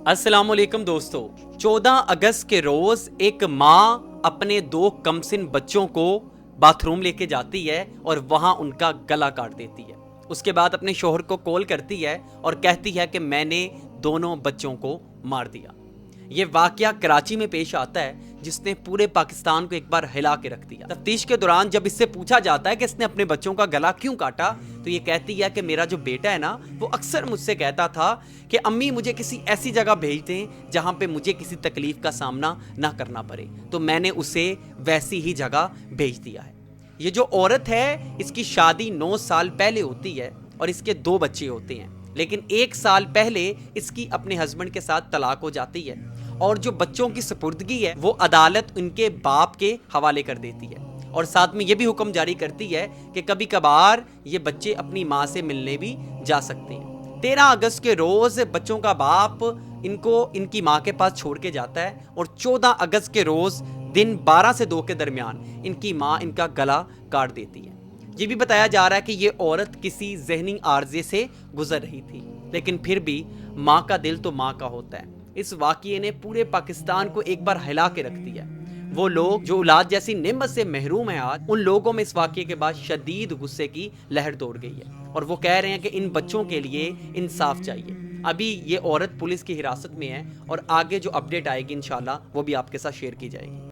अस्सलाम वालेकुम दोस्तों। 14 अगस्त के रोज एक माँ अपने दो कमसिन बच्चों को बाथरूम लेके जाती है और वहां उनका गला काट देती है। उसके बाद अपने शोहर को कॉल करती है और कहती है कि मैंने दोनों बच्चों को मार दिया। ये वाकया कराची में पेश आता है जिसने पूरे पाकिस्तान को एक बार हिला के रख दिया। तफ्तीश के दौरान जब इससे पूछा जाता है कि इसने अपने बच्चों का गला क्यों काटा, तो ये कहती है कि मेरा जो बेटा है ना, वो अक्सर मुझसे कहता था कि अम्मी मुझे किसी ऐसी जगह भेज दें जहां पे मुझे किसी तकलीफ का सामना ना करना पड़े, तो मैंने उसे वैसी ही जगह भेज दिया है। ये जो औरत है, इसकी शादी 9 साल पहले होती है और इसके 2 बच्चे होते हैं, लेकिन 1 साल पहले इसकी अपने हस्बैंड के साथ तलाक हो जाती है और जो बच्चों की सुपुर्दगी है वो अदालत उनके बाप के हवाले कर देती है और साथ में ये भी हुक्म जारी करती है कि कभी कभार ये बच्चे अपनी माँ से मिलने भी जा सकते हैं। 13 अगस्त के रोज बच्चों का बाप इनको इनकी माँ के पास छोड़ के जाता है और 14 अगस्त के रोज दिन 12 से 2 के दरमियान इनकी माँ इनका गला काट देती है। ये भी बताया जा रहा है कि ये औरत किसी ज़हनी आर्जे से गुजर रही थी, लेकिन फिर भी माँ का दिल तो माँ का होता है। इस वाक़ये ने पूरे पाकिस्तान को एक बार हिला के रख दिया। वो लोग जो औलाद जैसी नेमत से महरूम हैं आज, उन लोगों में इस वाक़ये के बाद शदीद गुस्से की लहर दौड़ गई है और वो कह रहे हैं कि इन बच्चों के लिए इंसाफ चाहिए। अभी ये औरत पुलिस की हिरासत में है और आगे जो अपडेट आएगी इंशाल्लाह वो भी आपके साथ शेयर की जाएगी।